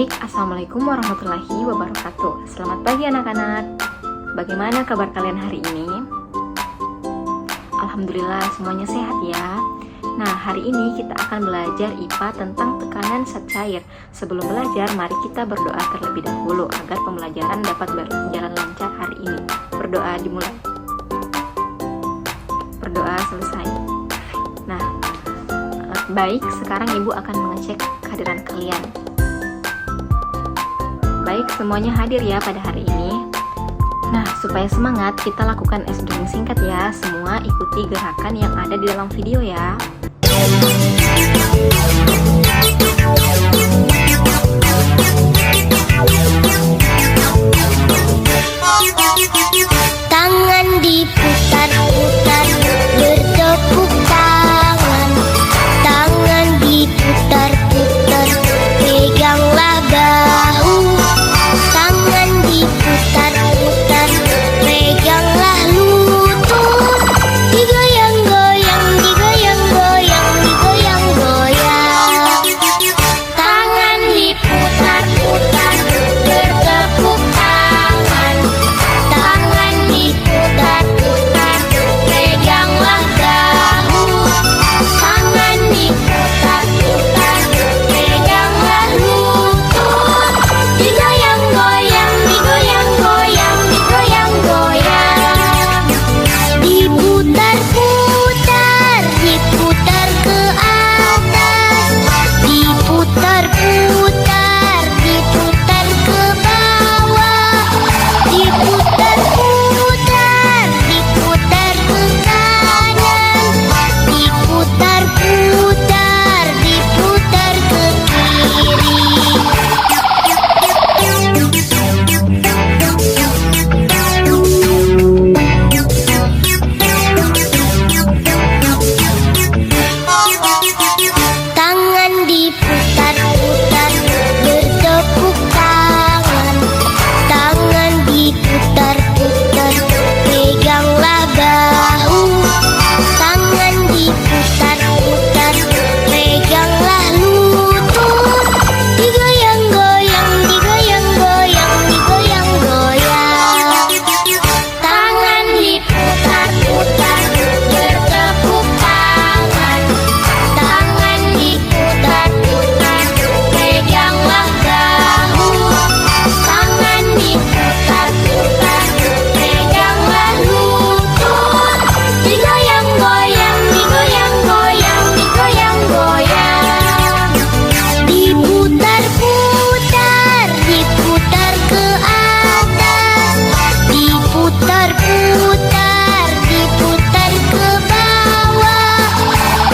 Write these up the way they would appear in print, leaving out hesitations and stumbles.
Baik, Assalamualaikum warahmatullahi wabarakatuh. Selamat pagi anak-anak. Bagaimana kabar kalian hari ini? Alhamdulillah semuanya sehat ya. Nah, hari ini kita akan belajar IPA tentang tekanan zat cair. Sebelum belajar, mari kita berdoa terlebih dahulu agar pembelajaran dapat berjalan lancar hari ini. Berdoa dimulai. Berdoa selesai. Nah, baik, sekarang Ibu akan mengecek kehadiran kalian. Baik, semuanya hadir ya pada hari ini. Nah, supaya semangat, kita lakukan S-drawing singkat ya. Semua ikuti gerakan yang ada di dalam video ya. Tangan diputar-putar, bertepuk tangan. Tangan diputar-putar, peganglah bahu. Tangan diputar-putar, peganglah lutut. Digoyang-goyang, digoyang-goyang, digoyang-goyang. Tangan diputar-putar, bertepuk tangan. Tangan diputar-putar, peganglah bahu. Tangan diputar-putar, peganglah lutut. Digoyang-goyang, digoyang-goyang, digoyang-goyang. Diputar-putar, diputar ke atas. Diputar-putar, diputar ke bawah. Diputar-putar, diputar ke kanan. Diputar-putar, diputar ke kiri. Tangan diputar-putar, bertepuk tangan. Tangan diputar-putar, peganglah bahu. Tangan diputar-putar, peganglah lutut. Digoyang-goyang, digoyang-goyang, digoyang-goyang. Tangan diputar-putar, bertepuk tangan. Tangan diputar-putar, peganglah bahu. Tangan diputar-putar, peganglah lutut. Digoyang-goyang, digoyang-goyang, digoyang-goyang. Diputar-putar, diputar ke atas. Diputar-putar, diputar ke bawah.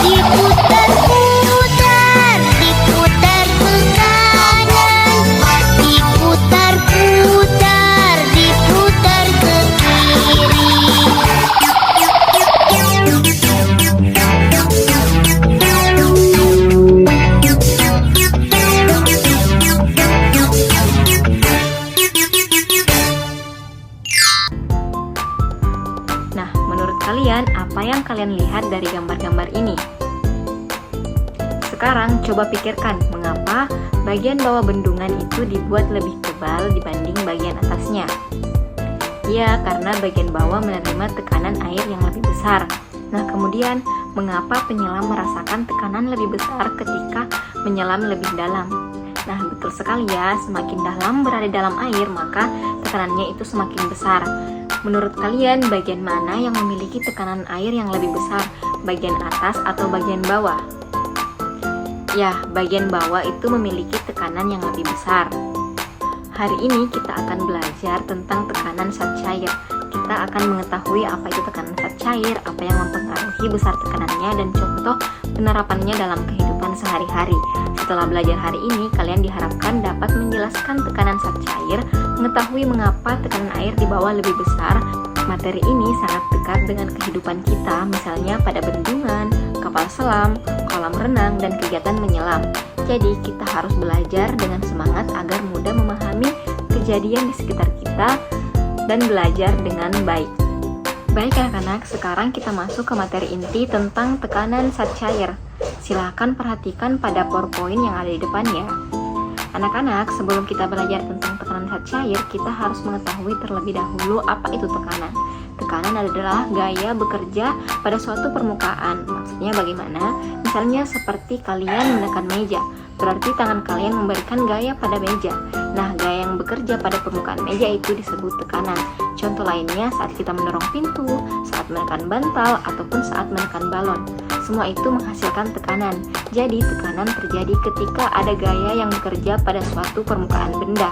Diputar-putar, diputar ke kanan. Diputar-putar, diputar ke kiri. Nah, menurut kalian, apa yang kalian lihat dari gambar-gambar ini? Sekarang, coba pikirkan mengapa bagian bawah bendungan itu dibuat lebih tebal dibanding bagian atasnya. Ya, karena bagian bawah menerima tekanan air yang lebih besar. Nah, kemudian, mengapa penyelam merasakan tekanan lebih besar ketika menyelam lebih dalam? Nah, betul sekali ya, semakin dalam berada dalam air, maka tekanannya itu semakin besar. Menurut kalian, bagian mana yang memiliki tekanan air yang lebih besar? Bagian atas atau bagian bawah? Ya, bagian bawah itu memiliki tekanan yang lebih besar. Hari ini kita akan belajar tentang tekanan zat cair. Kita akan mengetahui apa itu tekanan zat cair, apa yang mempengaruhi besar tekanannya, dan contoh penerapannya dalam kehidupan sehari-hari. Setelah belajar hari ini, kalian diharapkan dapat menjelaskan tekanan zat cair, mengetahui mengapa tekanan air di bawah lebih besar. Materi ini sangat dekat dengan kehidupan kita, misalnya pada bendungan, kapal selam, kolam renang, dan kegiatan menyelam. Jadi, kita harus belajar dengan semangat agar mudah memahami kejadian di sekitar kita dan belajar dengan baik. Baik anak-anak, sekarang kita masuk ke materi inti tentang tekanan zat cair. Silahkan perhatikan pada PowerPoint yang ada di depan ya. Anak-anak, sebelum kita belajar tentang tekanan zat cair, kita harus mengetahui terlebih dahulu apa itu tekanan. Tekanan adalah gaya bekerja pada suatu permukaan. Maksudnya bagaimana? Misalnya seperti kalian menekan meja, berarti tangan kalian memberikan gaya pada meja. Nah, gaya yang bekerja pada permukaan meja itu disebut tekanan. Contoh lainnya saat kita mendorong pintu, saat menekan bantal, ataupun saat menekan balon. Semua itu menghasilkan tekanan. Jadi, tekanan terjadi ketika ada gaya yang bekerja pada suatu permukaan benda.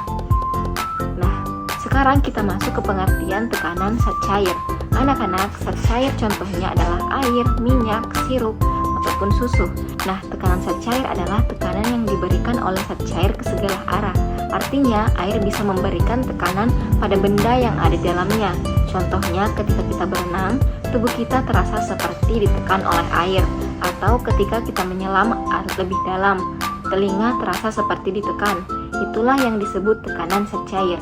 Nah, sekarang kita masuk ke pengertian tekanan zat cair. Anak-anak, zat cair contohnya adalah air, minyak, sirup, ataupun susu. Nah, tekanan zat cair adalah tekanan yang diberikan oleh zat cair ke segala arah. Artinya, air bisa memberikan tekanan pada benda yang ada di dalamnya. Contohnya, ketika kita berenang, tubuh kita terasa seperti ditekan oleh air. Atau ketika kita menyelam lebih dalam, telinga terasa seperti ditekan. Itulah yang disebut tekanan zat cair.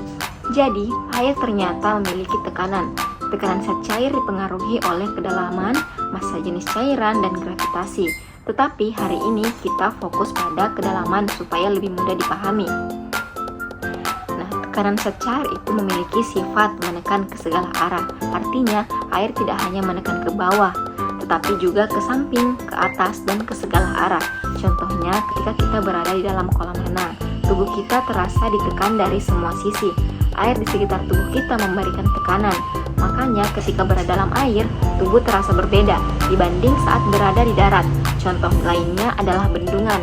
Jadi, air ternyata memiliki tekanan. Tekanan zat cair dipengaruhi oleh kedalaman, massa jenis cairan, dan gravitasi. Tetapi hari ini kita fokus pada kedalaman supaya lebih mudah dipahami. Nah, tekanan zat cair itu memiliki sifat menekan ke segala arah. Artinya, air tidak hanya menekan ke bawah, tetapi juga ke samping, ke atas, dan ke segala arah. Contohnya, ketika kita berada di dalam kolam renang, tubuh kita terasa ditekan dari semua sisi. Air di sekitar tubuh kita memberikan tekanan. Makanya ketika berada dalam air, tubuh terasa berbeda dibanding saat berada di darat. Contoh lainnya adalah bendungan.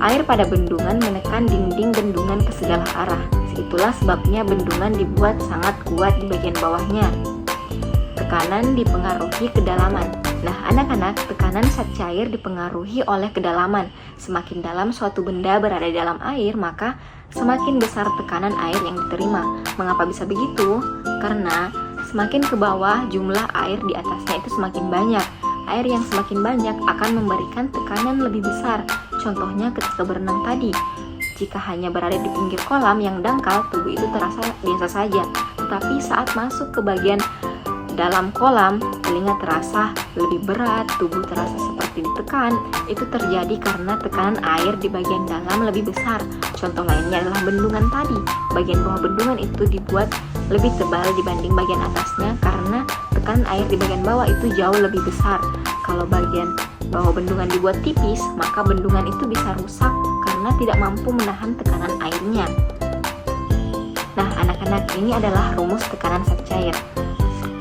Air pada bendungan menekan dinding bendungan ke segala arah. Itulah sebabnya bendungan dibuat sangat kuat di bagian bawahnya. Tekanan dipengaruhi kedalaman. Nah, anak-anak, tekanan zat cair dipengaruhi oleh kedalaman. Semakin dalam suatu benda berada di dalam air, maka semakin besar tekanan air yang diterima. Mengapa bisa begitu? Karena semakin ke bawah jumlah air di atasnya itu semakin banyak. Air yang semakin banyak akan memberikan tekanan lebih besar. Contohnya ketika berenang tadi. Jika hanya berada di pinggir kolam yang dangkal, tubuh itu terasa biasa saja. Tetapi saat masuk ke bagian dalam kolam, telinga terasa lebih berat, tubuh terasa seperti ditekan. Itu terjadi karena tekanan air di bagian dalam lebih besar. Contoh lainnya adalah bendungan tadi. Bagian bawah bendungan itu dibuat lebih tebal dibanding bagian atasnya karena tekanan air di bagian bawah itu jauh lebih besar. Kalau bagian bawah bendungan dibuat tipis, maka bendungan itu bisa rusak karena tidak mampu menahan tekanan airnya. Nah, anak-anak, ini adalah rumus tekanan zat cair.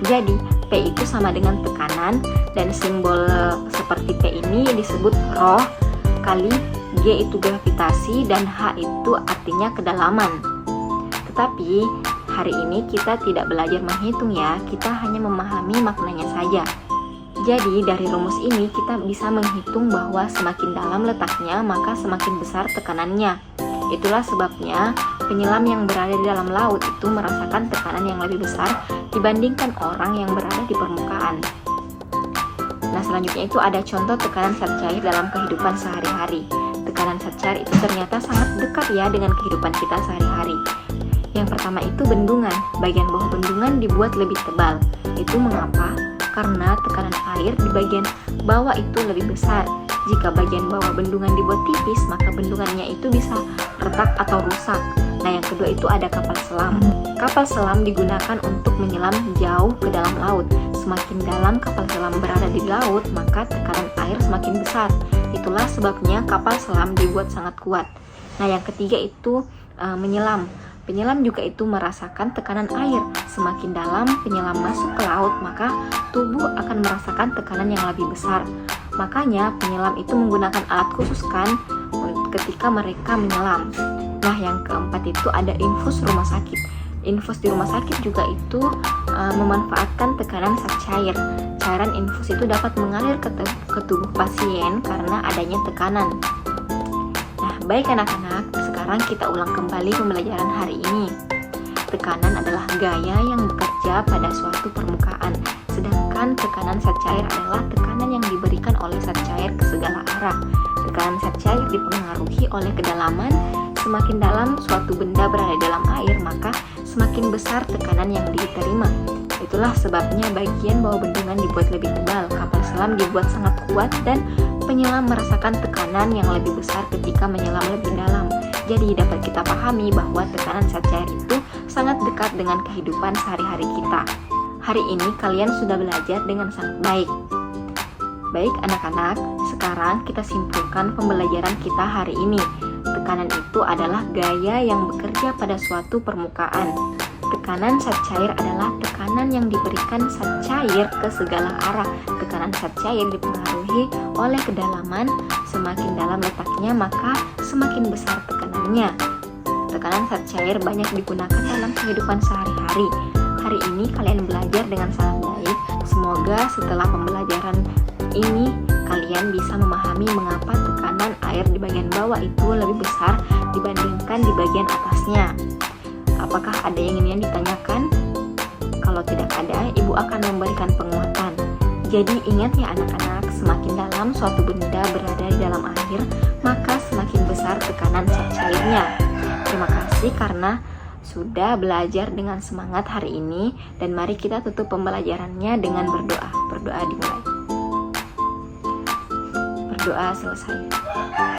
Jadi, P itu sama dengan tekanan, dan simbol seperti P ini disebut rho, kali G itu gravitasi, dan H itu artinya kedalaman. Tetapi, hari ini kita tidak belajar menghitung ya, kita hanya memahami maknanya saja. Jadi, dari rumus ini kita bisa menghitung bahwa semakin dalam letaknya, maka semakin besar tekanannya. Itulah sebabnya penyelam yang berada di dalam laut itu merasakan tekanan yang lebih besar dibandingkan orang yang berada di permukaan. Nah, selanjutnya itu ada contoh tekanan zat cair dalam kehidupan sehari-hari. Tekanan zat cair itu ternyata sangat dekat ya dengan kehidupan kita sehari-hari. Yang pertama itu bendungan. Bagian bawah bendungan dibuat lebih tebal. Itu mengapa? Karena tekanan air di bagian bawah itu lebih besar. Jika bagian bawah bendungan dibuat tipis, maka bendungannya itu bisa retak atau rusak. Nah, yang kedua itu ada kapal selam. Kapal selam digunakan untuk menyelam jauh ke dalam laut. Semakin dalam kapal selam berada di laut, maka tekanan air semakin besar. Itulah sebabnya kapal selam dibuat sangat kuat. Nah, yang ketiga itu menyelam. Penyelam juga itu merasakan tekanan air. Semakin dalam penyelam masuk ke laut, maka tubuh akan merasakan tekanan yang lebih besar. Makanya penyelam itu menggunakan alat khusus kan ketika mereka menyelam. Nah, yang keempat itu ada infus rumah sakit. Infus di rumah sakit juga itu memanfaatkan tekanan zat cair. Cairan infus itu dapat mengalir ke tubuh pasien karena adanya tekanan. Nah, baik anak-anak, sekarang kita ulang kembali pembelajaran hari ini. Tekanan adalah gaya yang bekerja pada suatu permukaan, sedangkan tekanan zat cair adalah tekanan yang diberikan oleh zat cair ke segala arah. Tekanan zat cair dipengaruhi oleh kedalaman. Semakin dalam suatu benda berada dalam air, maka semakin besar tekanan yang diterima. Itulah sebabnya bagian bawah bendungan dibuat lebih tebal, kapal selam dibuat sangat kuat, dan penyelam merasakan tekanan yang lebih besar ketika menyelam lebih dalam. Jadi dapat kita pahami bahwa tekanan zat cair itu sangat dekat dengan kehidupan sehari-hari kita. Hari ini kalian sudah belajar dengan sangat baik. Baik anak-anak, sekarang kita simpulkan pembelajaran kita hari ini. Tekanan itu adalah gaya yang bekerja pada suatu permukaan. Tekanan zat cair adalah tekanan yang diberikan zat cair ke segala arah. Tekanan zat cair dipengaruhi oleh kedalaman. Semakin dalam letaknya, maka semakin besar tekanannya. Tekanan zat cair banyak digunakan dalam kehidupan sehari-hari. Hari ini kalian belajar dengan sangat baik. Semoga setelah pembelajaran ini kalian bisa memahami mengapa tekanan air di bagian bawah itu lebih besar dibandingkan di bagian atasnya. Apakah ada yang ingin ditanyakan? Kalau tidak ada, ibu akan memberikan penguatan. Jadi ingat ya anak-anak, semakin dalam suatu benda berada di dalam air, maka semakin besar tekanan zat cairnya. Terima kasih karena sudah belajar dengan semangat hari ini, dan mari kita tutup pembelajarannya dengan berdoa. Berdoa dimulai. Berdoa selesai.